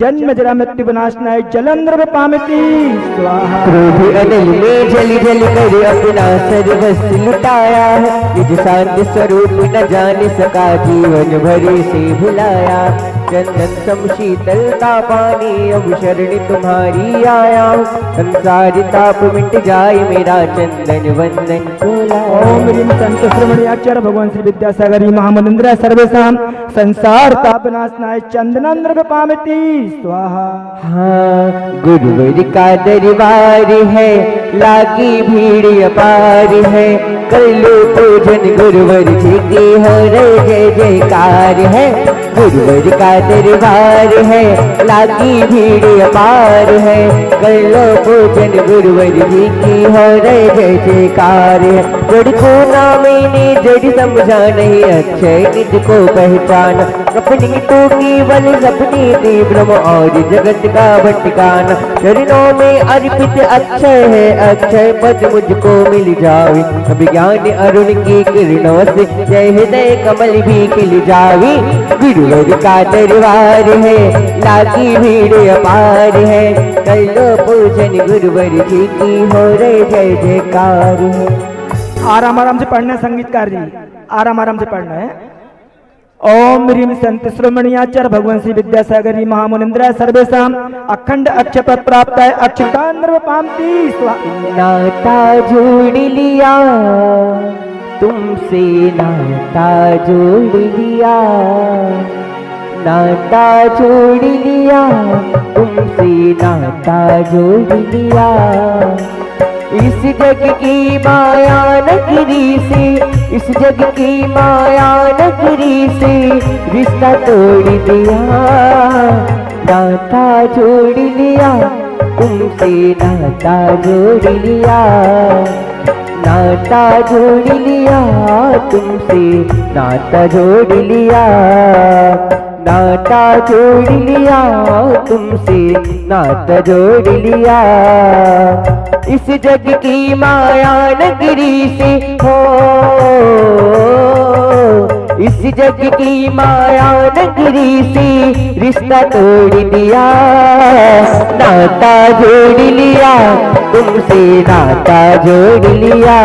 जन्म जरा मृत्यु विनाशनाय जलंधर पामिति स्वाहा। क्रोध अनल में जल जल कर अपना सर्वस्व लुटाया है, निज शांति स्वरूप न जान सका जीवन भरे से भुलाया। चंदन सम शीतलता पानी अब शरण तुम्हारी आया, संसार ताप मिट जाए मेरा चंदन वंदन कोला। ओम ह्रीं संत श्रवण आचार्य भगवान श्री विद्यासागरी महामनिंद्र सर्वेशाम संसार ताप नाशनाय चंदनंद्र पामिति स्वाहा। हाँ गुरुवर का दरबार है, लागी भीड़ अपार है, कर लो पूजन गुरुवर जी की हो रे जय जयकार है। गुरुवर का दरबार है, लागी भीड़ अपार है, कर लो पूजन गुरुवर जी की हो रे जय जयकार है। जड़ को ना मैंने जड़ समझा नहीं अक्षय निज को पहचाना, अपनी तो केवल सपनी थी ब्रह्म और जगत का भटकाना। चरणों में अर्पित अक्षय है, अक्षय पद मुझको मिल जावे, अब ज्ञान अरुण की किरणों से जय हृदय कमल भी खिल जावे। गुरुवर का दरबार है, लागी भीड़ अपार है, कर लो पूजन गुरुवर जी की हो रे जय जयकार है। आराम आराम से पढ़ना है संगीतकार जी, आराम आराम से पढ़ना है। ओम ह्रीं संत श्रोमणी आचार्य भगवान श्री विद्यासागरी महामुनिंद्र सर्वेशाम अखंड अक्षय प्राप्त है अक्षतांद्र पामती स्वाहा। नाता जोड़ लिया तुमसे, नाता जोड़ लिया, नाता जोड़ लिया तुमसे, नाता जोड़ लिया। इस जग की माया नगरी से, इस जग की माया नगरी से रिश्ता तोड़ दिया, नाता जोड़ लिया तुमसे, नाता जोड़ लिया, नाता जोड़ लिया तुमसे, नाता जोड़ लिया, नाता जोड़ लिया तुमसे, नाता जोड़ लिया। इस जग की माया नगरी से हो, इस जग की माया नगरी से रिश्ता तोड़ दिया, नाता जोड़ लिया तुमसे, नाता जोड़ लिया।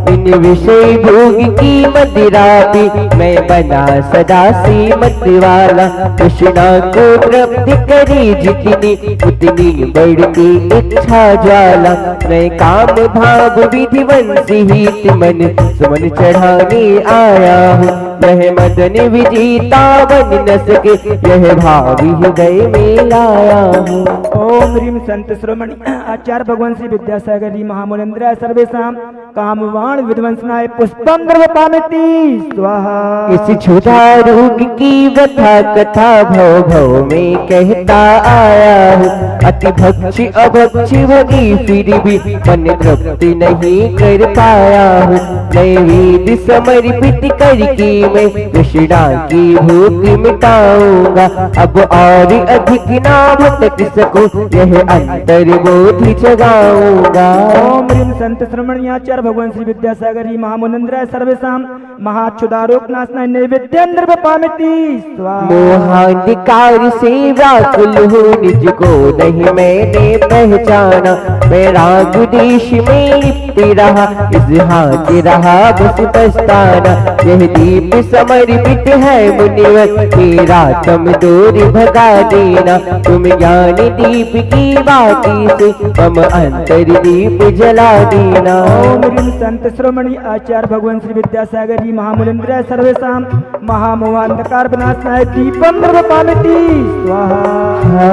इन विषय भोग की मदिरा भी मैं बना सदा सीमत वाला, कृष्णा को प्राप्त करी जितनी उतनी बढ़ती इच्छा ज्वाला। मैं काम भाव विधि वंशी हित मन सुमन चढ़ाने आया हूँ, यह मदन विजेता बन न सके, यह भावी हृदय में लाया हूँ। ओम ह्रीं संत श्रोमणी आचार्य भगवान श्री विद्यासागरी महामुनिंद्र सर्वेशाम कामवाण विध्वंसनाय पुष्पम पामिति स्वाहा। इस क्षुधा रोग की व्यथा कथा भव भव में कहता आया हूँ, अति भक्षी अभक्षी भगी फिर भी मन तृप्ति नहीं कर पाया हूँ। नैवेद्य समर्पित करके मैं कृष्णा की भूख मिटाऊंगा, अब और अधिक ना भटक सकूं, यह अंतर्बोध जगाऊंगा। ओम ह्रीं संत श्रवण आचार्य भगवान श्री विद्यासागरी महामुनिंद्र सर्वेशाम महाक्षुदारोग नाशनाय नैवेद्येंद्र पामिति स्वाहा। मोहांधकार से व्याकुल हूँ निज को नहीं मैंने पहचाना, मैं राग देश में लिप्त रहा, इस हाथ रहा बस पछताना। यह दीप समर्पित है मुनिवर, तेरा तुम दूर भगा देना, तुम ज्ञान दीप की बाती से हम अंतर दीप जला देना। ओम ह्रीं संत श्रोमणी आचार्य भगवान श्री विद्यासागरी महामुनिंद्र सर्वेशाम महामोहांधकार विनाशनाय दीपम पामिति स्वाहा।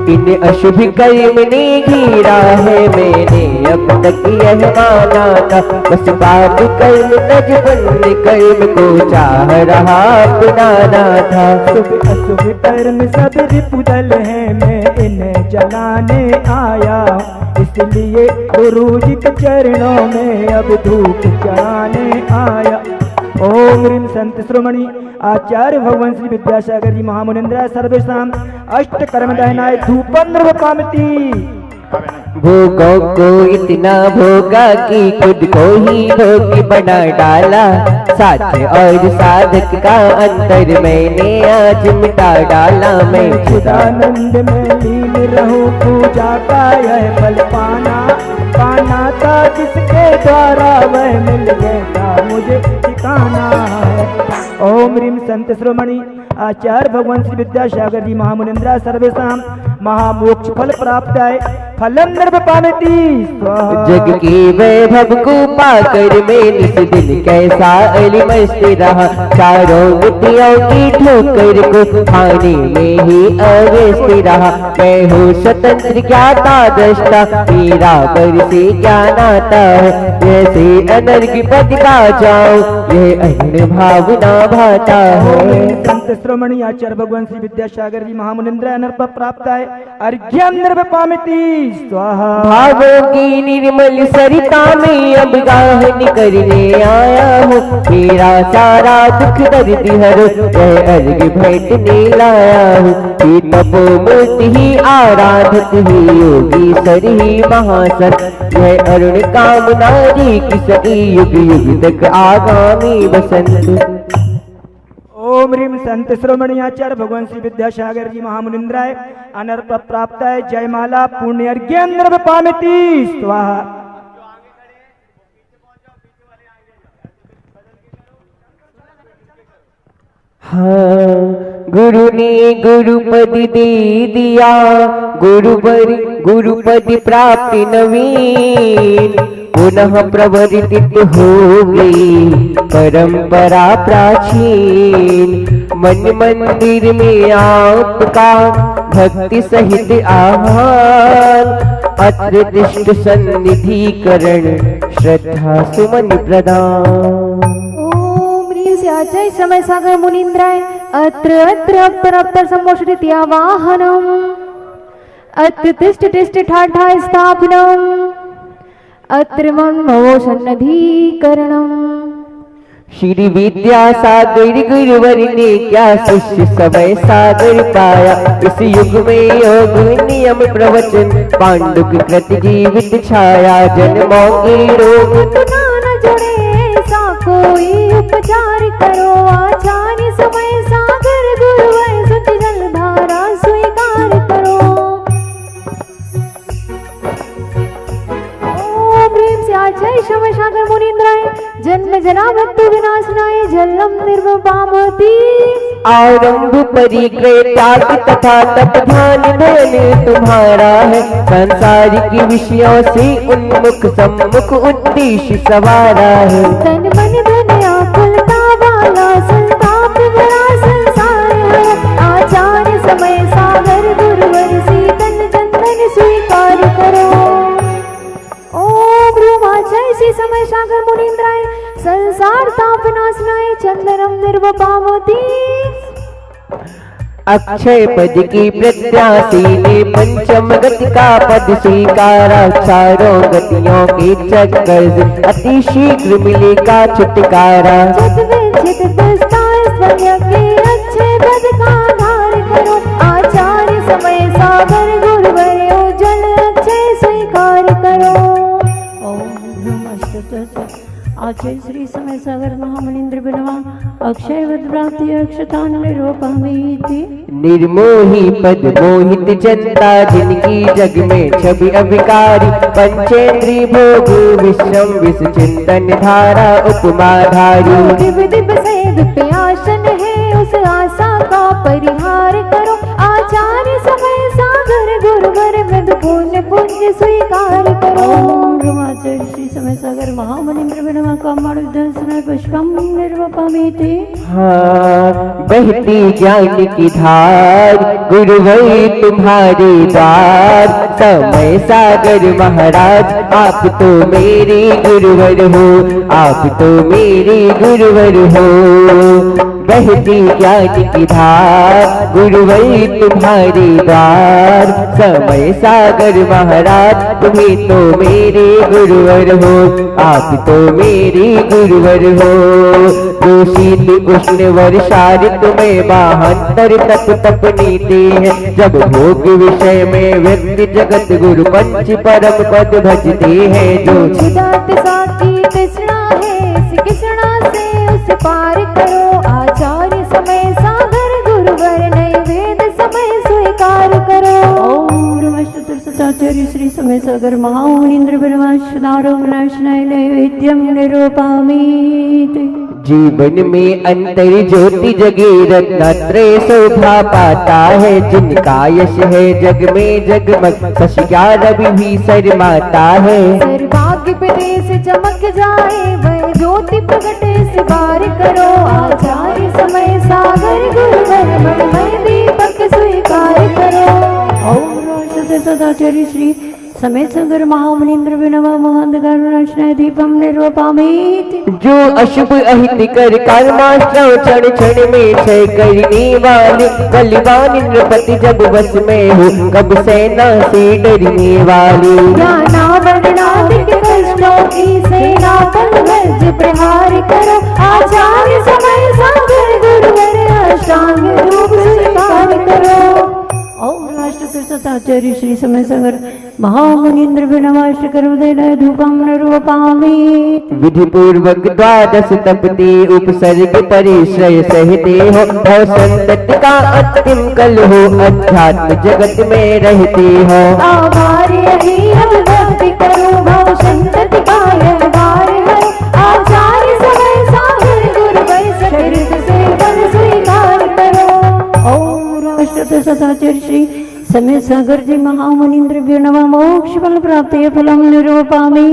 इन अशुभ कर्म ने घिरा है मैंने अब तक यह माना था, बस पाप कर्म तज पुण्य कर्म को चाह रहा अपनाना था। शुभ अशुभ कर्म सब रिपुदल है, मैं इन्हें जलाने आया, इसलिए गुरु जी के चरणों में अब धूप चढ़ाने आया। ओम ह्रीं संत श्रोमणी आचार्य भगवान श्री विद्यासागरी महामुनिंद्र सर्वेशाम अष्ट कर्म दहनाय धूपंद्र पामिति भोगों को इतना भोगा कि खुद को ही भोगी बना डाला। साध्य और साधक का अंतर मैंने आज मिटा डाला। मैं चिदानंद में लीन रहूं, पूजा का यह फल पाना था जिसके द्वारा वह मिल गया मुझे ठिकाना है। ओम ह्रीं संत श्रोमणि आचार्य भगवान श्री विद्यासागर जी महामुनिंद्रा सर्वेशां महामोक्ष फल प्राप्त है। फलम निर्वपामिति स्वाहा। जग के वैभव को पाकर मैं निस दिन कैसा अलिमस्त रहा। चारों बुद्धियों की ठोकर को खाने में ही अव्यस्त रहा। मैं हूँ स्वतंत्र ज्ञाता दृष्टा, मेरा पर से ज्ञान आता है। जैसे अनर्घ पद का जाओ यह अन्न भावना भाता है। संत श्रोमणि आचार्य भगवान श्री विद्यासागर जी महामुनिंद्र अनर्प प्राप्त है। अर्घ्यम निर्वपामिति स्वाहा। भावों की निर्मल सरिता में अब गाहन करने आया हूँ। मेरा सारा दुख दर्द हरो यह अर्घ भेंटने लाया हूँ। ये तपो मूर्ति ही आराधक ही योगी सर ही महासत। यह अरुण कामना जी की सदी युग युग तक आगामी बसंत। ओम ह्रीं संत श्रोमणि आचार्य भगवान श्री विद्यासागर जी महामुनिंद्राय अनर्प प्राप्त है। जयमाला पुण्य अर्घ्यम निर्वपामिति स्वाहा। हाँ, गुरु ने गुरुपद दे दिया, गुरुपद प्राप्ति नवीन। पुनः प्रवर्तित हो गई परंपरा प्राचीन। मन मंदिर में आपका भक्ति सहित आह्वान। अत्र दृष्ट सन्निधिकरण श्रद्धा सुमन प्रदान। आचार्य समय सागर मुनीन्द्राय अत्र अप्तर सम्मोषित्या वाहनम। अत्र तिष्ठ तिष्ठ ठाठा स्थापनम। अत्र मनमो सन्निधिकरणम। श्री विद्यासागर गुरुवर ने क्या शिष्य समय सागर पाया। इस युग में योग नियम प्रवचन पांडुक कृत जीवित छाया। जन्मों के रोग न जुड़े ऐसा कोई उपचार करो। आचार्य समय सागर गुरुवर सुत जलधारा स्वीकार करो। ओम ह्रीं से आचार्य समय सागर मुनीन्द्राय जन्म जना मृत्यु विनाशनाय जलम निर्वपामिति। आरंभ परिग्रह त्याग तथा तप ध्यान धन तुम्हारा है। सांसारिक विषयों से उन्मुख सम्मुख उद्देश्य सवारा है। तन मन धन आकुलता वाला संताप भरा संसार है। आचार्य समय सागर गुरुवर शीतल चंदन स्वीकार करो। ओम ह्रीं आचार्य श्री समय सागर मुनीन्द्राय संसार ताप नाशनाय चंदनम निर्वपामिति। अक्षय पद की प्रत्याशी ने पंचम गति का पद स्वीकारा। चारों गतियों के चक्कर से अति शीघ्र मिलेगा छुटकारा। अच्छे पद का धार करो। आचार्य समय सागर गुरुवर उज्जवल अक्षय स्वीकार करो। आचार्य श्री समय सागर महामनिंद्र बिनवा अक्षय वद प्राप्ति अक्षतान निर्वपामिति। निर्मोही पद मोहित जनता जिनकी जग में छवि अभिकारी। पंचेंद्री भोग विश्रम विष चिंतन धारा उपमाधारी। दिव्य दिव्य से विप्यासन है उस आशा का परिहार करो। आचार्य समय सागर गुरुवर मृदु पुण्य पुण्य स्वीकार करो। आचार्य श्री समय सागर महामनिंद्र बिनवा कमल दर्शन पुष्पम निर्वपामिति। हाँ, बहती ज्ञान की धार गुरुवर तुम्हारे द्वार। समय सागर महाराज आप तो मेरे गुरुवर हो। आप तो मेरे गुरुवर हो। बहती ज्ञान की धार गुरुवर तुम्हारे द्वार। समय सागर महाराज तुम्हें तो मेरे गुरुवर हो। आप तो मेरे मेरे गुरुवर हो। जो शीत उष्ण वर्षा ऋतु में बाहंतर तप तप नीति है। जब भोग विषय में व्यक्ति जगत गुरु पंच परम पद भजते हैं। जो चिदात साकी कृष्णा है, इस कृष्णा से उस पार करो। आचार्य समय सागर गुरुवर नए वेद समय स्वीकार करो। ओम ब्रह्मस्तुति सदाचार्य श्री समय सागर महामुनीन्द्र ब्रह्मश्वदारो ब्रह्मश्नय नैवेद्यम निरूपामि। जीवन में अंतर ज्योति जगे रत्नत्रय शोभा पाता है। जिनका यश है जग में जगमग शशिका रवि भी शर्माता है। सर्वाग्य प्रदेश चमक जाए वह ज्योति प्रगट इस बार करो। आचार्य समय सागर गुरुवर मनमय दीपक स्वीकार करो। ओम ब्रह्मस्तुति सदाचार्य श्री समय सागर महामुनीन्द्र विनवा महंत दीपम निरूपामि। जो अशुभ अहित कर कर्माश्रव क्षण क्षण में क्षय करने वाले बलवान इंद्रपति जब बस में हो कब सेना से डरने वाले। ज्ञाना वर्णाधिक कष्टों की सेना पर वज्र प्रहार करो। आचार्य समय सागर गुरुवर अष्टांग रूप स्वीकार करो। ओम राष्ट्र सताचार्य श्री समय सागर महामुनीन्द्र विनवाष्ट करुदेन धूपम निरूपामि। विधि पूर्वक द्वादश तपते उपसर्ग परिश्रय सहते हो। और संतति का अंतिम कल हो अध्यात्म जगत में रहते हो। आभार्य ही अब भक्ति करो भव संतति का यह भार है। आचार्य समय सागर गुरुवर सकृत सेवन स्वीकार करो। ओम राष्ट्र सताचार्य श्री समय सागर जी महामुनीन्द्र विनवा मोक्ष फल प्राप्ति फलम निरूपामि।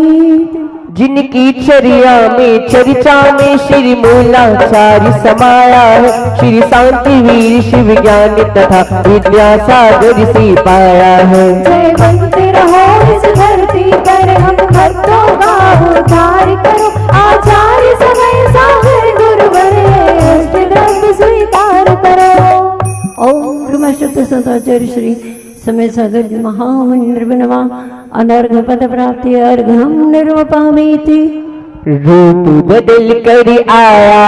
जिनकी चर्या में चर्चा में श्री मूलाचार्य समाया है। श्री शांति वीर शिव ज्ञान तथा विद्यासागर से पाया है। जय बनते रहो इस धरती पर हम भक्तों का उद्धार करो। आचार्य समय सागर गुरुवर अष्टदंड स्वीकार करो। ओम ब्रह्मस्तुति सदाचार्य श्री समय सागर जी महामुनीन्द्र विनवा अनर्घ पद प्राप्ति अर्घम निरूपामि। रूप बदल कर आया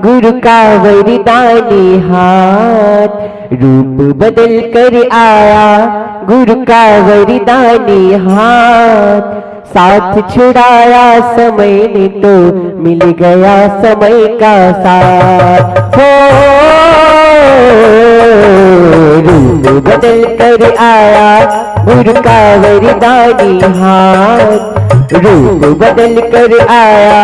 गुरु का वरदानी हाथ। रूप बदल कर आया गुरु का वरदानी हाथ। साथ छुड़ाया समय ने तो मिल गया समय का साथ हो। रूप बदल कर आया गुरु का वरदानी हाथ। रूप बदल कर आया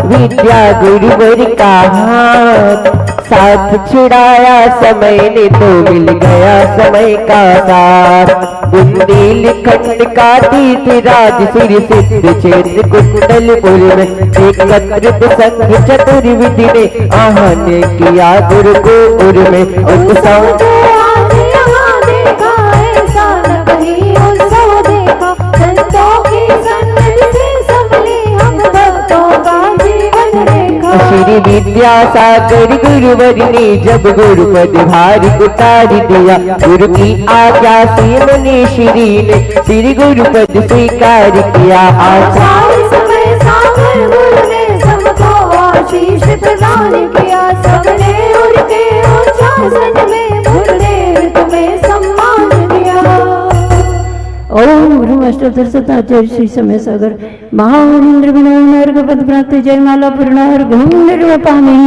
विद्या गुरुवर का हाथ। साथ छुड़ाया समय ने तो मिल गया समय का साथ। बुंदेलखंड का तीर्थ राज सिर सिद्ध क्षेत्र कुंडलपुर में एकत्रित संघ चतुर्विधि ने आहन किया गुरु को उर में उत्सव। आज यहाँ देखा ऐसा न कहीं उत्सव देखा। संतों की सन्निधि से संभले हम भक्तों का जीवन रेखा। श्री विद्यासागर गुरुवर ने जब गुरुपद भार उतार दिया। गुरु की आज्ञा से मनी श्री ने श्री गुरुपद स्वीकार किया। आचार्य समय सागर गुरु ने सबको आशीष प्रदान किया। सबने उनके उच्चासन में गुरुदेव तुम्हें सम्मान दिया। ओम ब्रह्मस्तुति सदाचार्य श्री समय सागर महामुनीन्द्र विनवा अर्घ पद प्राप्ति जयमाला पूर्ण अर्घम निरूपामि।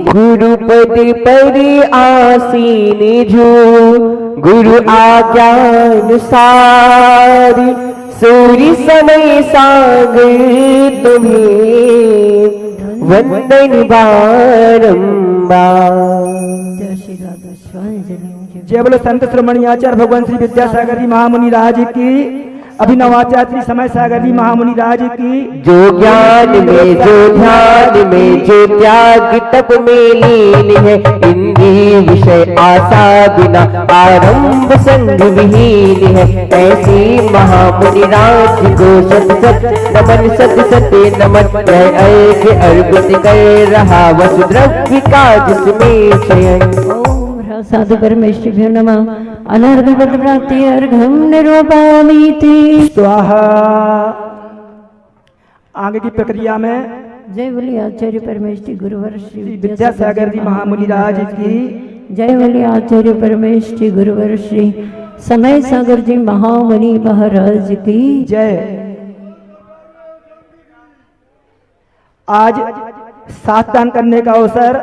गुरुपद पर आसीन जो गुरु आज्ञा अनुसार। सूर्य समय सागर तुम्हें वंदन बारंबार। जय बोलो संत श्रोमणी आचार्य भगवान श्री विद्यासागर जी महामुनि राज की। अभिनवाचार्य श्री समय सागर जी महामुनि राज की। जो ज्ञान में जो ध्यान में जो त्याग तप में लीन है। इंद्रिय विषय आशा बिना आरंभ संग विहीन है। ऐसी महामुनि राज को सत सत नमन सत सत्य नमन। अर्घ अर्पित कर रहा वसुद्रव्य का जिसमें शयन। साधु परमेश्वभ्यो नमः अनर्घ पद प्राप्ति अर्घम निरूपामि। स्वाहा। आगे की प्रक्रिया में जय बोली आचार्य परमेष्टि गुरुवर श्री विद्यासागर जी महामुनि राज की। जय बोली आचार्य परमेष्टि गुरुवर श्री समय सागर जी महामुनि महाराज की जय। आज साथ दान करने का अवसर,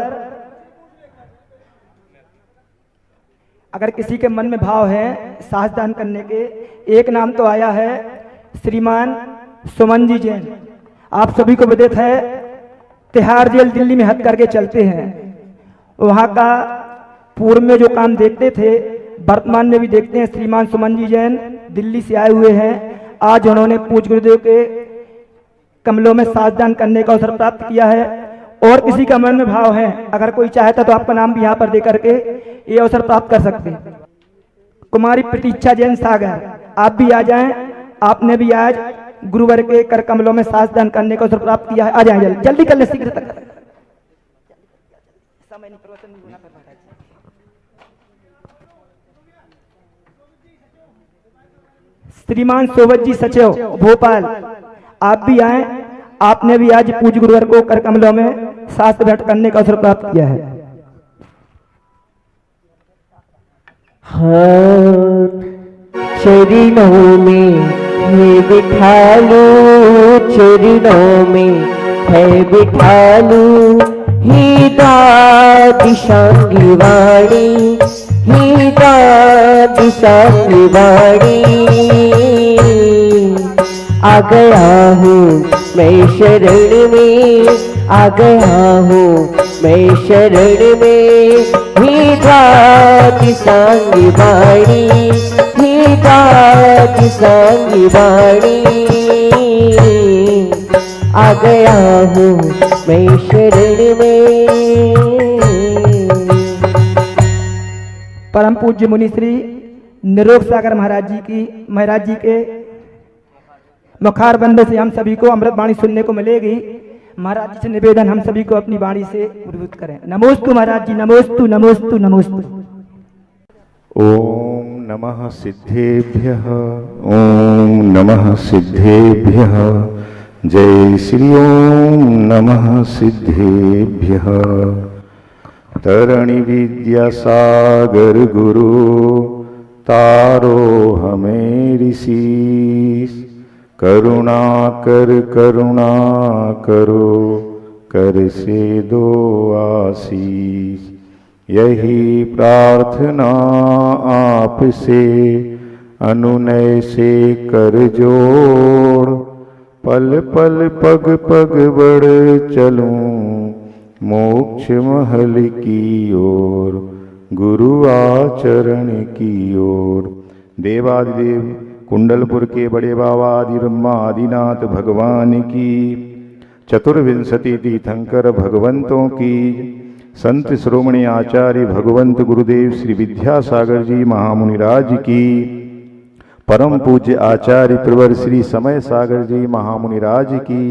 अगर किसी के मन में भाव है साथ दान करने के, एक नाम तो आया है श्रीमान सुमन जी जैन। आप सभी को विदित है तिहाड़ जेल दिल्ली में हद करके चलते हैं। वहाँ का पूर्व में जो काम देखते थे वर्तमान में भी देखते हैं। श्रीमान सुमन जी जैन दिल्ली से आए हुए हैं। आज उन्होंने पूज्य गुरुदेव के कमलों में साथ दान करने का अवसर प्राप्त किया है। और किसी का मन में भाव है, अगर कोई चाहता तो आपका नाम भी यहाँ पर दे करके ये अवसर प्राप्त कर सकते हैं। कुमारी प्रतीक्षा जैन सागर, आप भी आ जाएं। आपने भी आज गुरुवर के कर कमलों में साथ दान करने का अवसर प्राप्त किया है। आ जाएं, जल्दी जल्दी कर ले, शीघ्र तक। श्रीमान सोवत जी सचिव भोपाल, आप भी आए। आपने भी आज पूज्य गुरुवर को कर कमलों में साथ भेंट करने का अवसर प्राप्त किया है। हाँ, चरणों में है बिठालू, चरणों में है बिठालू, हे दादी शांगी वाणी, हे दादी शांगी वाणी। आ गया हूँ मैं शरण में, आ गया हूँ मैं शरण में, हे दादी सांगी वाणी, हे दादी सांगी वाणी। आ गया हूँ मैं शरण में। परम पूज्य मुनि श्री निरोग सागर महाराज जी के मुखार बंद से हम सभी को अमृत वाणी सुनने को मिलेगी। महाराज जी से निवेदन, हम सभी को अपनी वाणी से उद्बुद्ध करें। नमोस्तु महाराज जी, नमोस्तु नमोस्तु नमोस्तु। ओम नमः सिद्धेभ्यः, ओम नमः सिद्धेभ्यः। जय श्री ओम नमः सिद्धेभ्यः। तरणि विद्या सागर गुरु, तारो हमें ऋषि। करुणा करुणा करो, कर से दो आशीष। यही प्रार्थना आपसे अनुनय से कर जोड़। पल पल पग पग बढ़ चलूं मोक्ष महल की ओर, गुरु आचरण की ओर। देवादिदेव कुंडलपुर के बड़े बाबा आदि ब्रह्मा आदिनाथ भगवान की, चतुर्विंशति तीर्थंकर भगवंतों की, संत श्रोमणी आचार्य भगवंत गुरुदेव श्री विद्यासागर जी महामुनिराज की, परम पूज्य आचार्य प्रवर श्री समय सागर जी महामुनिराज की,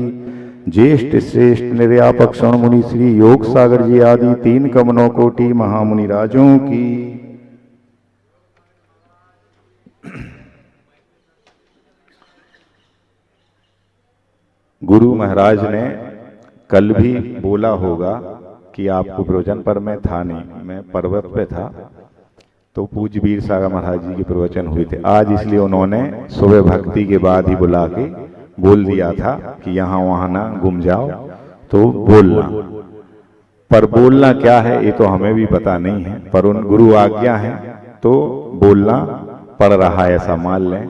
ज्येष्ठ श्रेष्ठ निर्यापक स्वर्ण मुनि श्री योग सागर जी आदि 3 कमनों कोटि महामुनिराजों की। गुरु महाराज ने कल भी बोला होगा कि आपको प्रवचन पर मैं था नहीं, मैं पर्वत पे था, तो पूज्य वीर सागर महाराज जी के प्रवचन हुए थे आज, इसलिए उन्होंने सुबह भक्ति के बाद ही बुला के बोल दिया था कि यहाँ वहाँ ना घूम जाओ, तो बोलना। पर बोलना क्या है ये तो हमें भी पता नहीं है, पर उन गुरु आज्ञा है तो बोलना पड़ रहा है, ऐसा मान लें।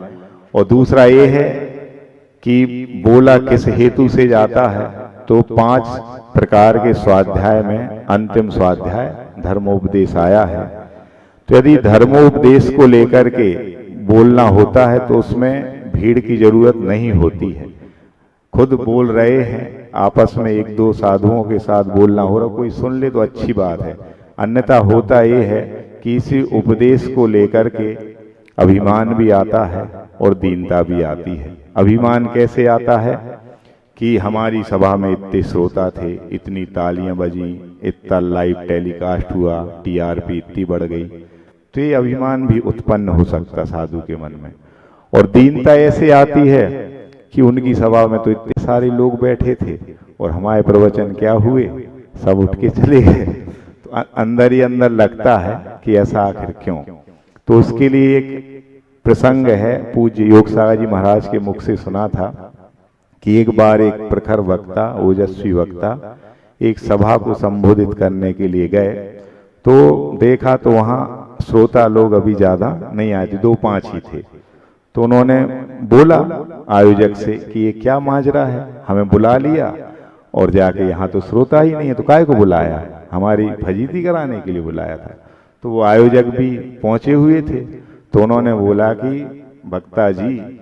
और दूसरा ये है कि बोला किस हेतु से जाता है, तो 5 प्रकार के स्वाध्याय में अंतिम स्वाध्याय धर्मोपदेश आया है। तो यदि धर्मोपदेश को लेकर के बोलना होता है तो उसमें भीड़ की जरूरत नहीं होती है। खुद बोल रहे हैं, आपस में 1-2 साधुओं के साथ बोलना हो रहा, कोई सुन ले तो अच्छी बात है। अन्यथा होता ये है कि इसी उपदेश को लेकर के अभिमान भी आता है और दीनता भी आती है। अभिमान कैसे आता है कि हमारी सभा में इतने श्रोता थे, इतनी तालियां बजी, इतना लाइव टेलीकास्ट हुआ, टीआरपी इतनी बढ़ गई, तो ये अभिमान भी उत्पन्न हो सकता साधु के मन में। और दीनता ऐसे आती है कि उनकी सभा में तो इतने सारे लोग बैठे थे, और हमारे प्रवचन क्या हुए, सब उठ के चले गए। तो अंदर ही अंदर लगता है कि ऐसा आखिर क्यों। तो उसके लिए एक प्रसंग है, पूज्य योग सागर जी महाराज के मुख से सुना था कि एक बार एक प्रखर वक्ता, ओजस्वी वक्ता एक सभा को संबोधित करने के लिए गए। तो देखा तो वहाँ श्रोता लोग अभी ज्यादा नहीं आए थे, 2-5 ही थे। तो उन्होंने बोला आयोजक से कि ये क्या माजरा है, हमें बुला लिया और जाके यहाँ तो श्रोता ही नहीं है, तो काहे को बुलाया, हमारी फजीती कराने के लिए बुलाया था। तो वो आयोजक भी पहुंचे हुए थे। तो उन्होंने बोला कि वक्ता जी,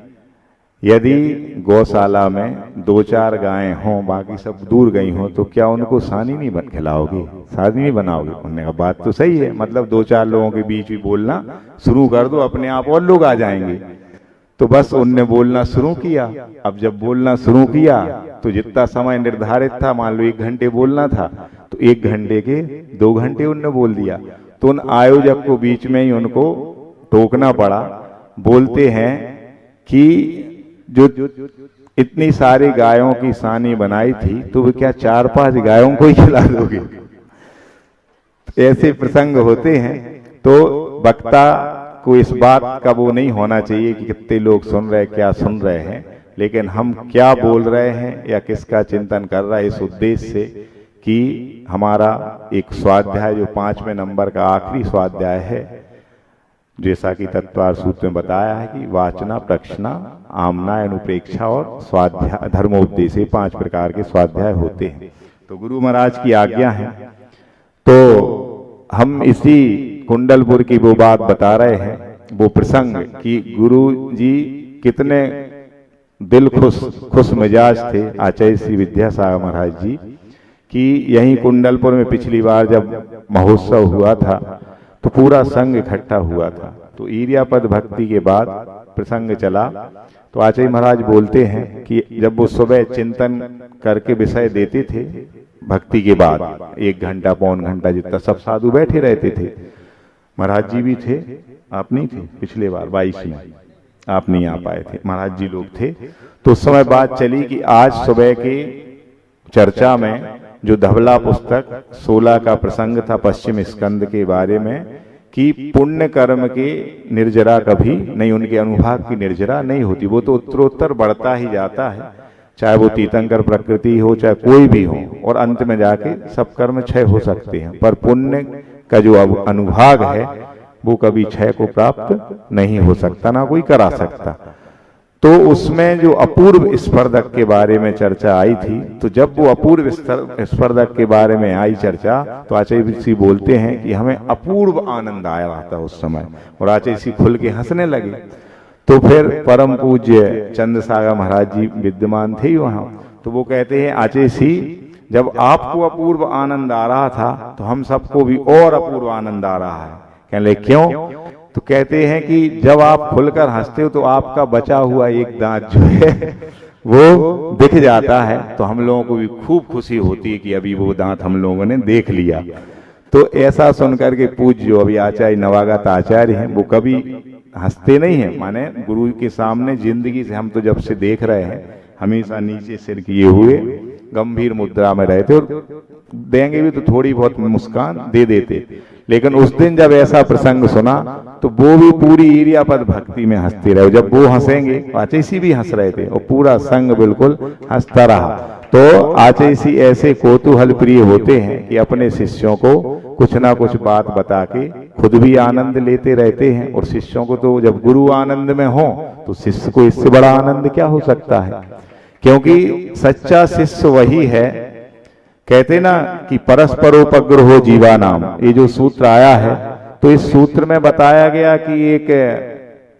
यदि गौशाला में 2-4 गायें हों, बाकी सब दूर गई हों, तो क्या उनको सानी नहीं बन खिलाओगे, सानी नहीं बनाओगे? उन्होंने कहा बात तो सही है, मतलब 2-4 लोगों के बीच भी बोलना शुरू कर दो, अपने आप और लोग आ जाएंगे। तो बस उनने बोलना शुरू किया। अब जब बोलना शुरू किया तो जितना समय निर्धारित था, मान लो 1 घंटे बोलना था, तो 1 घंटे के 2 घंटे उनने बोल दिया। तो उन आयोजक को बीच में ही उनको टोकना पड़ा। बोलते हैं कि जो इतनी सारी गायों की सानी बनाई थी, तो वो क्या 4-5 गायों को ही खिला दोगे? ऐसे प्रसंग होते हैं। तो वक्ता को इस बात का वो नहीं होना चाहिए कि कितने लोग सुन रहे, क्या सुन रहे हैं, लेकिन हम क्या बोल रहे हैं या किसका चिंतन कर रहा है, इस उद्देश्य से कि हमारा एक स्वाध्याय जो 5वें नंबर का आखिरी स्वाध्याय है, जैसा कि तत्वार सूत्र में बताया है कि वाचना, प्रक्षना, आमना, अनुप्रेक्षा और स्वाध्याय, धर्मोपदेश, 5 प्रकार के स्वाध्याय होते हैं। तो गुरु महाराज की आज्ञा है। तो हम इसी कुंडलपुर की वो बात बता रहे हैं, वो प्रसंग कि गुरु जी कितने दिल खुश मिजाज थे आचार्य श्री विद्यासागर महाराज जी कि यहीं कुंडलपुर में पिछली बार जब महोत्सव हुआ था तो पूरा संघ इकट्ठा हुआ था। तो ईर्यापद भक्ति के बाद प्रसंग चला। तो आचार्य महाराज बोलते हैं कि जब वो सुबह चिंतन करके विषय देते थे, भक्ति के बाद 1 घंटा 1.25 घंटा जितना सब साधु बैठे रहते थे। महाराज जी भी थे, आप नहीं थे, पिछले बार 22 में आप नहीं आ पाए थे, महाराज जी लोग थे। तो उस समय बात चली कि आज सुबह के चर्चा में जो धवला पुस्तक 16 का प्रसंग था पश्चिम स्कंद के बारे में, कि पुण्य कर्म के निर्जरा कभी नहीं, उनके अनुभाग की निर्जरा नहीं होती, वो तो उत्तरोत्तर बढ़ता ही जाता है, चाहे वो तीर्थंकर प्रकृति हो, चाहे कोई भी हो, और अंत में जाके सब कर्म क्षय हो सकते हैं, पर पुण्य का जो अनुभाग है वो कभी क्षय को प्राप्त नहीं हो सकता, ना कोई करा सकता। तो उसमें जो अपूर्व स्पर्धक के बारे में चर्चा आई थी, तो जब वो अपूर्व स्पर्धक के बारे में आई चर्चा, तो आचार्य जी बोलते हैं कि हमें अपूर्व आनंद आया रहा था उस समय, और आचार्य जी खुल के हंसने लगे। तो फिर परम पूज्य चंद्रसागर महाराज जी विद्यमान थे वहां। तो वो कहते हैं आचार्य जी, जब आपको अपूर्व आनंद आ रहा था तो हम सबको भी और अपूर्व आनंद आ रहा है। कहने क्यों? तो कहते हैं कि जब आप खुलकर हंसते हो तो आपका बचा हुआ एक दांत जो है वो दिख जाता है, तो हम लोगों को भी खूब खुशी होती है कि अभी वो दांत हम लोगों ने देख लिया। तो ऐसा सुनकर के पूज्य जो अभी आचार्य नवागत आचार्य हैं, वो कभी हंसते नहीं है, माने गुरु के सामने जिंदगी से हम तो जब से देख रहे हैं हमेशा नीचे सिर किए हुए गंभीर मुद्रा में रहते, और देंगे भी तो थोड़ी बहुत मुस्कान दे देते। लेकिन उस दिन जब ऐसा प्रसंग सुना तो वो भी पूरी ईर्यापद भक्ति में हंसते रहे। जब वो हंसेंगे आचार्य भी हंस रहे थे और पूरा संघ बिल्कुल हंसता रहा। तो आचार्य ऐसे कौतूहल प्रिय होते हैं कि अपने शिष्यों को कुछ ना कुछ बात बता के खुद भी आनंद लेते रहते हैं, और शिष्यों को तो जब गुरु आनंद में हो तो शिष्य को इससे बड़ा आनंद क्या हो सकता है। क्योंकि सच्चा शिष्य वही है, कहते ना कि परस्परोपग्रहो जीवा नाम, ये जो सूत्र आया है, तो इस सूत्र में बताया गया कि एक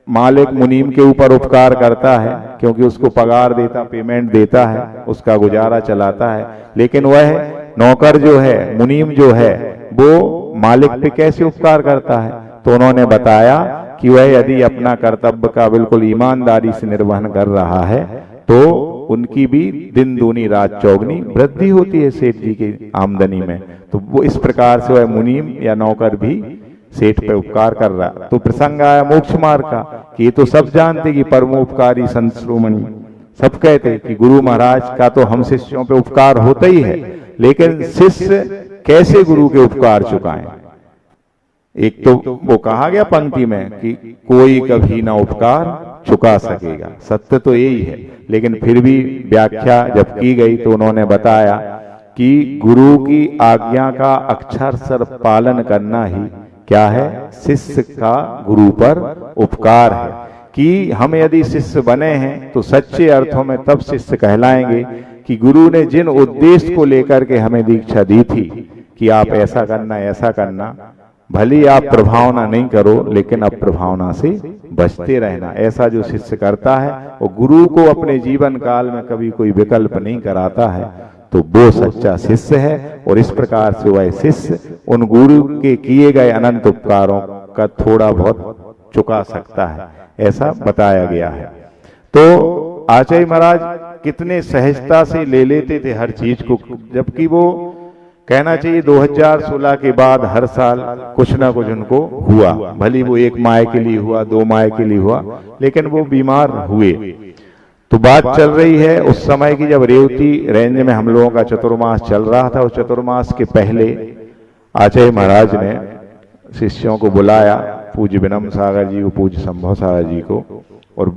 मालिक मुनीम के ऊपर उपकार करता है क्योंकि उसको पगार देता, पेमेंट देता है, उसका गुजारा चलाता है। लेकिन वह नौकर जो है, मुनीम जो है, वो मालिक पे कैसे उपकार करता है? तो उन्होंने बताया कि वह यदि अपना कर्तव्य का बिल्कुल ईमानदारी से निर्वहन कर रहा है तो उनकी भी दिन दूनी रात चौगनी वृद्धि होती है सेठ जी की आमदनी में। तो वो इस प्रकार से वह मुनीम या नौकर भी सेठ पे उपकार कर रहा। तो प्रसंग आया मोक्ष मार्ग का कि ये तो सब जानते कि परमोपकारी संत श्रोमणी सब कहते कि गुरु महाराज का तो हम शिष्यों पे उपकार होता ही है, लेकिन शिष्य कैसे गुरु के उपकार चुकाएं। एक तो वो कहा गया पंक्ति में कि कोई कभी ना उपकार चुका सकेगा, सत्य तो यही है, लेकिन फिर भी व्याख्या जब की गई तो उन्होंने बताया कि गुरु की आज्ञा का अक्षरशः पालन करना ही क्या है, शिष्य का गुरु पर उपकार है। कि हम यदि शिष्य बने हैं तो सच्चे अर्थों में तब शिष्य कहलाएंगे कि गुरु ने जिन उद्देश्य को लेकर के हमें दीक्षा दी थी कि आप ऐसा करना ऐसा करना, भले आप प्रभावना नहीं करो लेकिन अब प्रभावना से बचते रहना, ऐसा जो शिष्य करता है वो गुरु को अपने जीवन काल में कभी कोई विकल्प नहीं कराता है, तो वो सच्चा शिष्य है। और इस प्रकार से वह शिष्य उन गुरु के किए गए अनंत उपकारों का थोड़ा बहुत चुका सकता है, ऐसा बताया गया है। तो आचार्य महाराज कितने सहजता से ले लेते थे हर चीज को, जबकि वो कहना चाहिए 2016 के बाद हर साल कुछ ना कुछ उनको हुआ, भली वो एक माह के लिए हुआ, 2 माह के लिए हुआ, लेकिन वो बीमार हुए। तो बात चल रही है उस समय की जब रेवती रेंज में हम लोगों का चतुर्मास चल रहा था। उस चतुर्मास के पहले आचार्य महाराज ने शिष्यों को बुलाया, पूज्य विनम्र सागर जी को, पूज्य संभव सागर जी को, और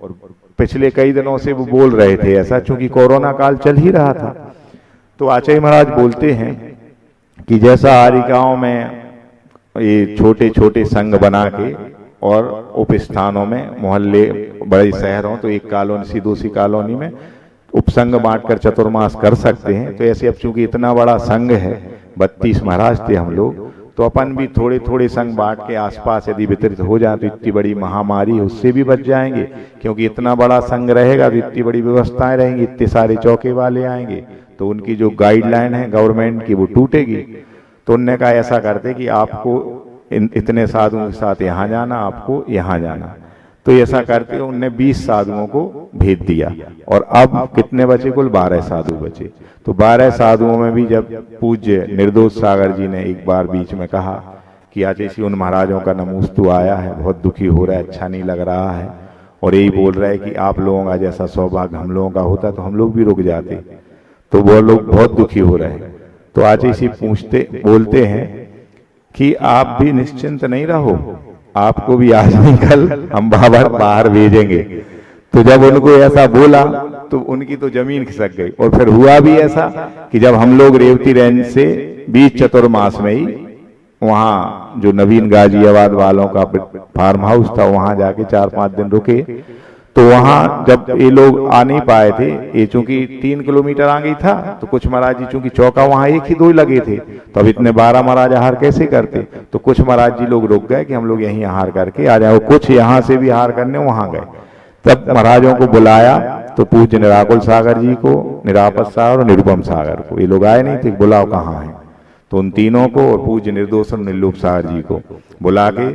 पिछले कई दिनों से वो बोल रहे थे ऐसा, चूंकि कोरोना काल चल ही रहा था। तो आचार्य महाराज बोलते हैं कि जैसा आरिकाओं में ये छोटे छोटे संघ बना के और उप स्थानों में मोहल्ले बड़े शहरों तो एक कॉलोनी सी दूसरी कॉलोनी में उपसंघ बांटकर चतुर्मास कर सकते हैं, तो ऐसे अब चूंकि इतना बड़ा संघ है, 32 महाराज थे हम लोग, तो अपन भी थोड़े थोड़े संघ बांट के आसपास यदि वितरित हो जाए तो इतनी बड़ी महामारी उससे भी बच जाएंगे, क्योंकि इतना बड़ा संघ रहेगा तो इतनी बड़ी व्यवस्थाएं रहेंगी, इतने सारे चौके वाले आएंगे तो उनकी जो गाइडलाइन है गवर्नमेंट की वो टूटेगी। तो उनने कहा ऐसा करते कि आपको इतने साधुओं के साथ यहाँ जाना, आपको यहाँ जाना। तो ऐसा करके उनने 20 साधुओं को भेज दिया और अब कितने बचे, कुल 12 साधु बचे। तो 12 साधुओं में भी जब पूज्य निर्दोष सागर जी ने एक बार बीच में कहा कि आज ऐसी उन महाराजों का नमूस्तु आया है, बहुत दुखी हो रहा है, अच्छा नहीं लग रहा है, और यही बोल रहे हैं कि आप लोगों का जैसा सौभाग्य हम लोगों का होता तो हम लोग भी रुक जाते, तो वो लोग बहुत दुखी हो रहे हैं। तो आज इसी बोलते हैं कि आप भी निश्चिंत नहीं रहो, आपको भी आज नहीं कल हम बाहर भेजेंगे। तो जब उनको ऐसा बोला तो उनकी तो जमीन खिसक गई। और फिर हुआ भी ऐसा कि जब हम लोग रेवती रेंज से 20 चतुर्मास में ही वहां जो नवीन गाजियाबाद वालों का फार्म हाउस था वहां जाके 4-5 दिन रुके, तो वहां जब ये लोग आ नहीं पाए थे, ये चूंकि 3 किलोमीटर आगे था, तो कुछ महाराज जी चूंकि चौका वहां 1 ही 2 ही लगे थे, तो अब इतने 12 महाराज आहार कैसे करते, तो कुछ महाराज जी लोग रुक गए कि हम लोग यहीं आहार करके आ जाए, कुछ यहाँ से भी आहार करने वहां गए। तब महाराजों को बुलाया तो पूज्य निराकुल सागर जी को, निरापद सागर और निरुपम सागर को, ये लोग आए नहीं थे, बुलाओ कहाँ है, तो उन तीनों को और पूज्य निर्दोष और निर्लोप सागर जी को बुला के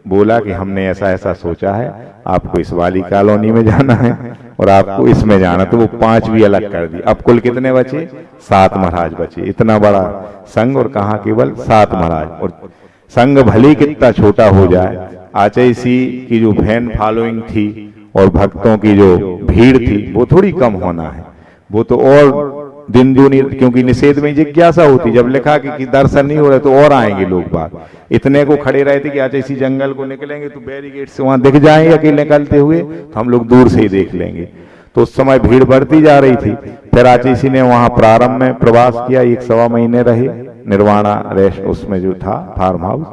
बोला कि हमने ऐसा ऐसा सोचा है, आपको इस वाली कॉलोनी में जाना है और आपको इसमें जाना, तो वो 5 भी अलग कर दी। अब कुल कितने बचे, 7 महाराज बचे। इतना बड़ा संघ और कहाँ केवल 7 महाराज, और संघ भले कितना छोटा हो जाए, आचार्य की जो फैन फॉलोइंग थी और भक्तों की जो भीड़ थी वो थोड़ी कम होना है, वो तो और दिन दूनी, क्योंकि निषेध में जिज्ञासा होती, जब लिखा कि दर्शन नहीं हो रहे तो और आएंगे लोग बात, इतने को खड़े रहे थे कि आज इसी जंगल को निकलेंगे तो बैरिकेड से वहां दिख जाएंगे अकेले निकलते हुए, तो हम लोग दूर से ही देख लेंगे। तो उस समय भीड़ बढ़ती जा रही थी। फिर आचार्य ने वहां प्रारंभ में प्रवास किया, 1-1.25 महीने रहे निर्वाणा रेस्ट उसमें जो था फार्म हाउस,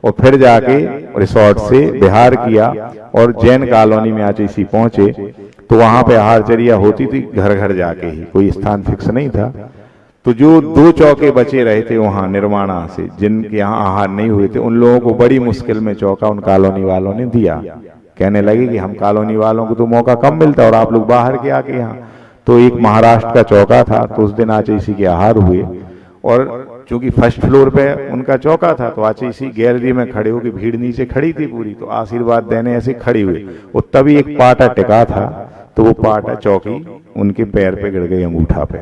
और फिर जाके रिसोर्ट से बिहार किया और जैन कॉलोनी में आचार्य पहुंचे, तो वहां पे आहारचर्या होती थी घर घर जाके ही, कोई स्थान फिक्स नहीं था। तो जो 2 चौके बचे रहे थे वहां निर्वाणा से, जिनके यहाँ आहार नहीं हुए थे, उन लोगों को बड़ी मुश्किल में चौका उन कॉलोनी वालों ने दिया। कहने लगे कि हम कॉलोनी वालों को तो मौका कम मिलता और आप लोग बाहर के आके यहाँ, तो एक महाराष्ट्र का चौका था, तो उस दिन आचार्य के आहार हुए, और चूंकि फर्स्ट फ्लोर पे उनका चौका था तो आचार्य गैलरी में खड़े होकर, भीड़ नीचे खड़ी थी पूरी, तो आशीर्वाद देने ऐसे खड़ी हुई, और तभी एक पाटा टिका था, तो वो पाटा चौकी उनके पैर पे गिर गई, अंगूठा पे,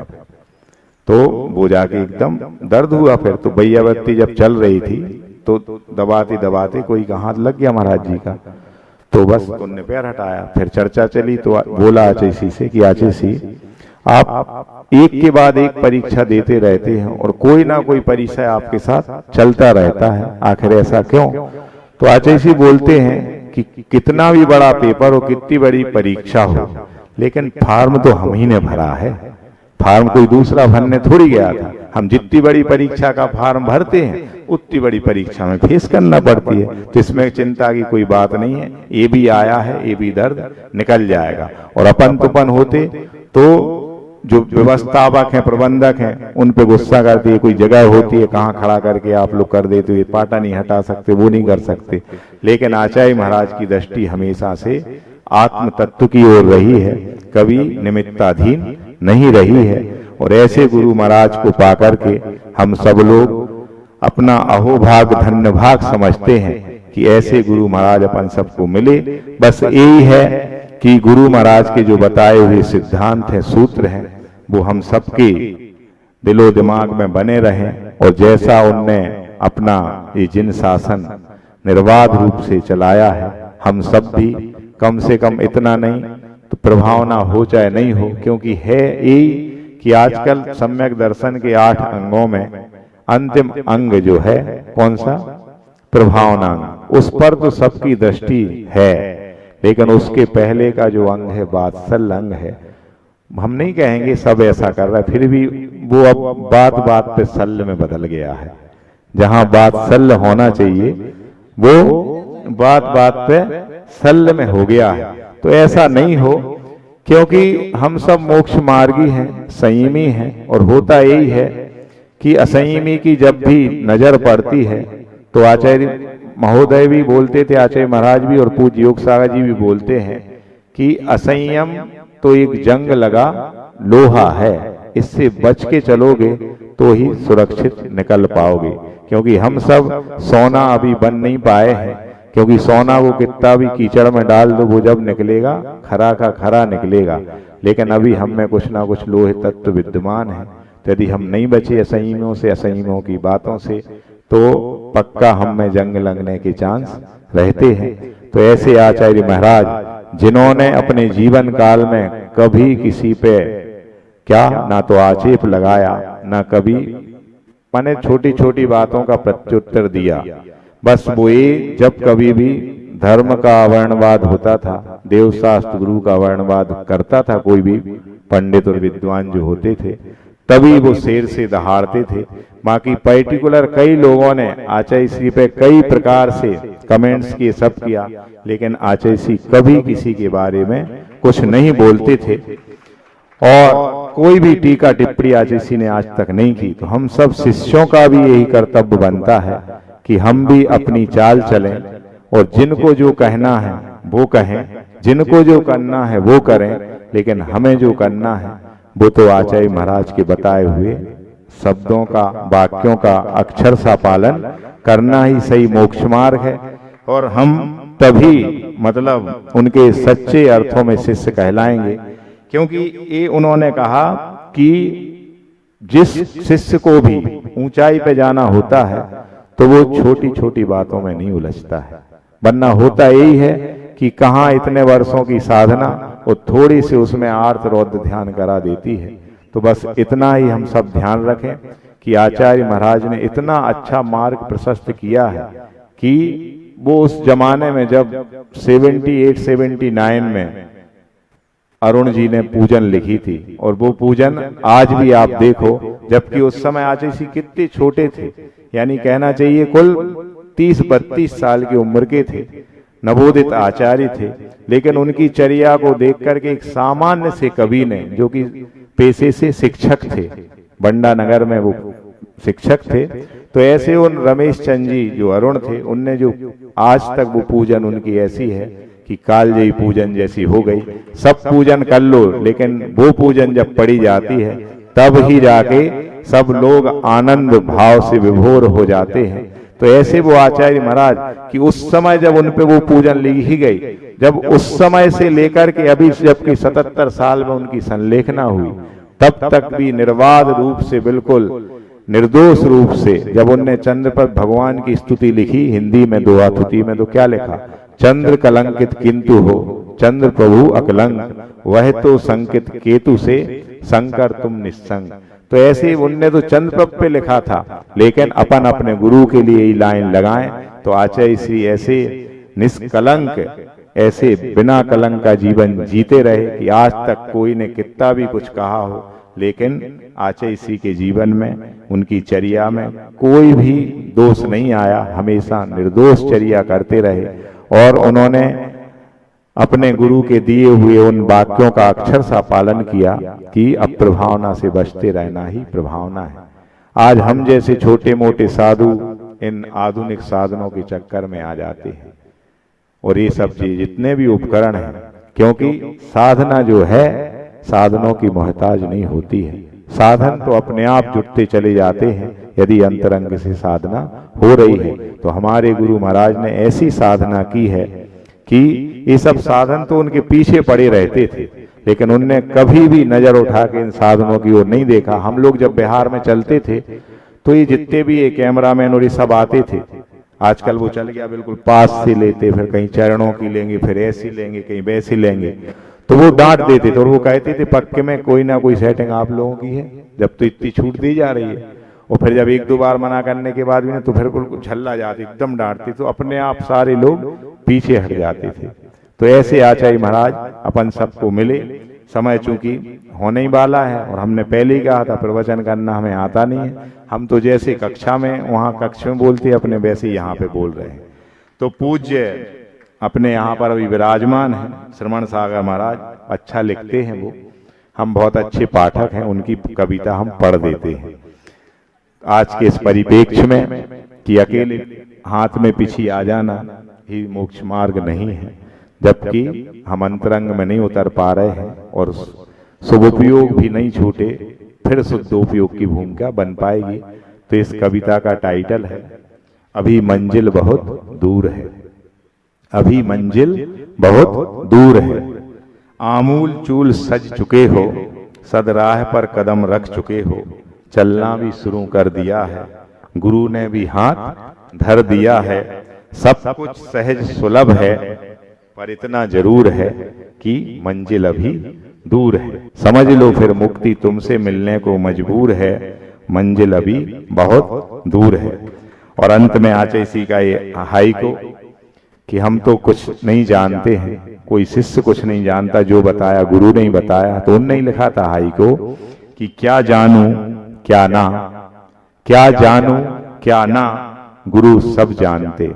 तो वो जाके एकदम दर्द हुआ। फिर तो बैयाबत्ती जब चल रही थी तो दबाते दबाते कोई का हाथ लग गया महाराज जी का, तो बस उनने पैर हटाया। फिर चर्चा चली तो बोला आचेसी से कि आचेसी आप एक के बाद एक परीक्षा देते रहते हैं और कोई ना कोई परिचय आपके साथ चलता रहता है, आखिर ऐसा क्यों? तो आचेसी बोलते हैं कि कितना भी बड़ा पेपर हो, कितनी बड़ी परीक्षा हो, लेकिन फॉर्म तो हम ही ने भरा है, फॉर्म कोई दूसरा भरने थोड़ी गया था। हम जितनी बड़ी परीक्षा का फॉर्म भरते हैं उतनी बड़ी परीक्षा में फेस करना पड़ती है, तो इसमें चिंता की कोई बात नहीं है। ये भी आया है, ये भी दर्द निकल जाएगा। और अपन तुपन होते तो जो व्यवस्थापक हैं, प्रबंधक हैं, उन पे गुस्सा करती है। कोई जगह होती है, कहाँ खड़ा करके आप लोग कर देते हो, ये पाटा नहीं हटा सकते, वो नहीं कर सकते। लेकिन आचार्य महाराज की दृष्टि हमेशा से आत्म तत्व की ओर रही है, कभी निमित्ताधीन नहीं रही है। और ऐसे गुरु महाराज को पाकर के हम सब लोग अपना अहोभाग धन्य भाग समझते हैं कि ऐसे गुरु महाराज अपन सबको मिले। बस यही है कि गुरु महाराज के जो बताए हुए सिद्धांत हैं, सूत्र हैं, वो हम सबके दिलो दिमाग में बने रहें। और जैसा उनने अपना ये जिन शासन निर्बाध रूप से चलाया है, हम सब भी कम से कम इतना नहीं तो प्रभावना हो चाहे नहीं हो, क्योंकि है यही कि आजकल सम्यक दर्शन के 8 अंगों में अंतिम अंग जो है कौन सा? प्रभावना अंग। उस पर तो सबकी दृष्टि है, लेकिन उसके पहले का जो अंग है वात्सल्य अंग है। हम नहीं कहेंगे सब ऐसा कर रहा है, फिर भी वो अब बात बात पे सल्य में बदल गया है। जहां वात्सल्य होना चाहिए वो बात बात पे सल्य में हो गया है। तो ऐसा नहीं हो, क्योंकि हम सब मोक्ष मार्गी हैं, संयमी हैं। और होता यही है कि असंयमी की जब भी नजर पड़ती है तो आचार्य महोदय भी बोलते थे, आचार्य महाराज भी और पूज्य योग सागर जी भी बोलते हैं कि असंयम तो एक जंग लगा लोहा है, इससे बच के चलोगे तो ही सुरक्षित निकल पाओगे। क्योंकि हम सब सोना अभी बन नहीं पाए हैं, क्योंकि सोना वो कितना भी कीचड़ में डाल दो, वो जब निकलेगा खरा का खरा निकलेगा। लेकिन अभी हम में कुछ ना कुछ लोहे तत्व विद्यमान है। तो यदि हम नहीं बचे असंयमियों से, असंयमियों की बातों से, तो पक्का हम में जंग लगने के चांस रहते हैं। तो ऐसे आचार्य महाराज जिन्होंने अपने जीवन काल में कभी किसी पे क्या ना तो आक्षेप लगाया, ना कभी माने छोटी छोटी बातों का प्रत्युत्तर दिया। बस वो ये जब कभी भी धर्म का वर्णवाद होता था, देवशास्त्र गुरु का वर्णवाद करता था कोई भी पंडित और विद्वान जो होते थे, तभी वो शेर से दहाड़ते थे। बाकी पर्टिकुलर कई लोगों ने आचार्य श्री पे कई प्रकार से कमेंट्स किए, सब किया, लेकिन आचार्य श्री कभी किसी के बारे में कुछ नहीं बोलते थे और कोई भी टीका टिप्पणी आचार्य श्री ने आज तक नहीं की। तो हम सब शिष्यों का भी यही कर्तव्य बनता है कि हम भी अपनी चाल चलें और जिनको जो कहना है वो कहें, जिनको जो करना है वो करें, लेकिन हमें जो करना है वो तो आचार्य महाराज के बताए हुए शब्दों का, वाक्यों का अक्षर सा पालन करना ही सही मोक्ष मार्ग है। और हम तभी मतलब उनके सच्चे अर्थों में शिष्य कहलाएंगे, क्योंकि ये उन्होंने कहा कि जिस शिष्य को भी ऊंचाई पे जाना होता है तो वो छोटी छोटी बातों में नहीं उलझता है, वरना होता यही है कि कहाँ इतने वर्षों की साधना और थोड़ी सी उसमें आर्त रौद्र ध्यान करा देती है। तो बस इतना ही हम सब ध्यान रखें कि आचार्य महाराज ने इतना अच्छा मार्ग प्रशस्त किया है कि वो उस जमाने में जब 78-79 में अरुण जी ने पूजन लिखी थी, और वो पूजन आज भी आप देखो, जबकि उस समय आचार्य जी कितने छोटे थे, यानी कहना चाहिए कुल 30-32 साल की उम्र के थे, नवोदित आचार्य थे। लेकिन उनकी चर्या को देख करके एक सामान्य से कवि ने, जो कि पेशे से शिक्षक थे, बंडा नगर में वो शिक्षक थे, तो ऐसे उन रमेश चंद जी जो अरुण थे, उनने जो आज तक वो पूजन उनकी ऐसी है कि कालजयी पूजन जैसी हो गई। सब पूजन कर लो, लेकिन वो पूजन जब पड़ी जाती है तब ही जाके सब लोग आनंद भाव से विभोर हो जाते हैं। तो ऐसे वो आचार्य महाराज कि उस समय जब उन पे वो पूजन लिखी गई, जब उस समय से लेकर के अभी जबकि 77 साल में उनकी संलेखना हुई, तब तक भी निर्बाध रूप से, बिल्कुल निर्दोष रूप से, जब उनने चंद्रपद भगवान की स्तुति लिखी हिंदी में, 2 आतुति में, तो क्या लिखा? चंद्र कलंकित किंतु हो चंद्र प्रभु अकलंक, वह तो संकित केतु से शंकर तुम निस्संग। तो ऐसे उनने तो चंद्र प्रभ पे लिखा था, लेकिन अपन अपने गुरु के लिए ये लाइन लगाएं तो आचार्य श्री ऐसे निष्कलंक, ऐसे बिना कलंक का जीवन जीते रहे कि आज तक कोई ने कितना भी कुछ कहा हो, लेकिन आचार्य श्री के जीवन में, उनकी चर्या में कोई भी दोष नहीं आया, हमेशा निर्दोष चर्या करते रहे। और उन्होंने अपने गुरु के दिए हुए उन वाक्यों का अक्षर सा पालन किया कि अप्रभावना से बचते रहना ही प्रभावना है। आज हम जैसे छोटे मोटे साधु इन आधुनिक साधनों के चक्कर में आ जाते हैं, और ये सब चीज जितने भी उपकरण हैं, क्योंकि साधना जो है साधनों की मोहताज नहीं होती है, साधन तो अपने आप जुटते चले जाते हैं यदि अंतरंग से साधना हो रही है। तो हमारे गुरु महाराज ने ऐसी साधना की है कि ये सब साधन तो उनके पीछे पड़े रहते थे, लेकिन उनने कभी भी नजर उठा के इन साधनों की ओर नहीं देखा। हम लोग जब बिहार में चलते थे तो ये जितने भी ये कैमरामैन और ये सब आते थे, आजकल वो चल गया बिल्कुल पास से लेते, फिर कहीं चरणों की लेंगे, फिर ऐसी लेंगे, कहीं वैसी लेंगे, तो वो डांट देते थे और वो कहते थे पक्के में कोई ना कोई सेटिंग आप लोगों की है, जब तो इतनी छूट दी जा रही है। और फिर जब एक दो बार मना करने के बाद भी ना तो फिर बिल्कुल झल्ला जाती, एकदम डांटती, तो अपने आप सारे लोग पीछे हट जाते थे। तो ऐसे आचार्य महाराज अपन सबको मिले, समय चूंकि होने ही वाला है और हमने पहले ही कहा था प्रवचन करना हमें आता नहीं है, हम तो जैसे कक्षा में वहाँ कक्ष में बोलते अपने वैसे ही यहाँ पे बोल रहे हैं। तो पूज्य अपने यहाँ पर अभी विराजमान है श्रवण सागर महाराज, अच्छा लिखते हैं वो, हम बहुत अच्छे पाठक हैं, उनकी कविता हम पढ़ देते हैं। आज के इस परिप्रेक्ष्य में कि अकेले हाथ में पीछे आ जाना ही मोक्ष मार्ग नहीं है, जबकि हम अंतरंग में नहीं उतर पा रहे हैं और शुभोपयोग भी नहीं छूटे, फिर शुद्धोपयोग की भूमिका बन पाएगी। तो इस कविता का टाइटल है अभी मंजिल बहुत दूर है, अभी मंजिल बहुत दूर है, आमूल चूल सज चुके हो, सदराह पर कदम रख चुके हो, चलना भी शुरू कर दिया है, गुरु ने भी हाथ धर दिया है, सब कुछ सहज सुलभ है, पर इतना जरूर है कि मंजिल अभी दूर है। समझ लो फिर मुक्ति तुमसे मिलने को मजबूर है, मंजिल अभी बहुत दूर है। और अंत में आचार्य इसी का ये हाई को कि हम तो कुछ नहीं जानते हैं, कोई शिष्य कुछ नहीं जानता, जो बताया गुरु ने ही बताया। तो उनने ही लिखा था हाई को कि क्या जानूं क्या ना, क्या जानूं क्या ना, गुरु सब जानते,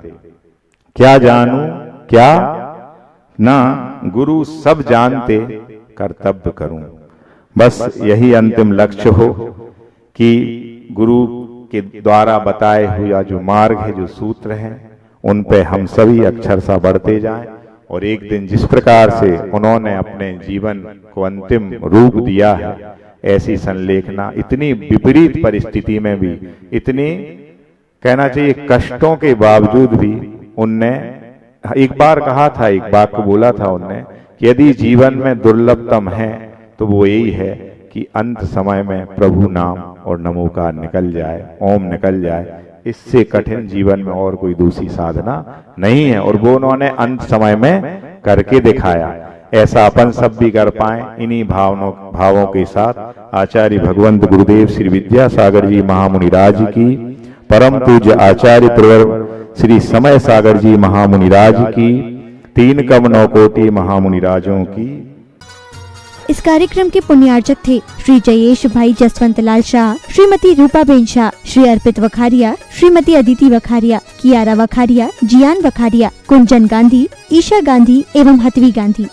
क्या जानूं क्या ना, गुरु सब जानते, कर्तव्य करूं। बस यही अंतिम लक्ष्य हो कि गुरु के द्वारा बताए हुआ जो मार्ग है, जो सूत्र हैं, उन पे हम सभी अक्षर सा बढ़ते जाएं, और एक दिन जिस प्रकार से उन्होंने अपने जीवन को अंतिम रूप दिया है, ऐसी संलेखना इतनी विपरीत परिस्थिति में भी, इतनी कहना चाहिए कष्टों के बावजूद भी, उनने एक बार कहा था, एक वाक्य बोला था उनने कि यदि जीवन में दुर्लभतम है तो वो यही है कि अंत समय में प्रभु नाम और नमोकार निकल जाए, ओम निकल जाए, इससे कठिन जीवन में और कोई दूसरी साधना नहीं है। और वो उन्होंने अंत समय में करके दिखाया। ऐसा अपन सब भी कर पाए, इन्हीं भावों के साथ आचार्य भगवंत गुरुदेव श्री विद्यासागर जी महामुनिराज की, परम पूज्य आचार्य प्रवर श्री समय सागर जी महामुनिराज की, 3 कम 9 कोटि महामुनिराजों की। इस कार्यक्रम के पुण्यार्चक थे श्री जयेश भाई जसवंत लाल शाह, श्रीमती रूपाबेन शाह, श्री अर्पित वखारिया, श्रीमती अदिति वखारिया, कियारा वखारिया, जियान वखारिया, कुंजन गांधी, ईशा गांधी एवं हथवी गांधी।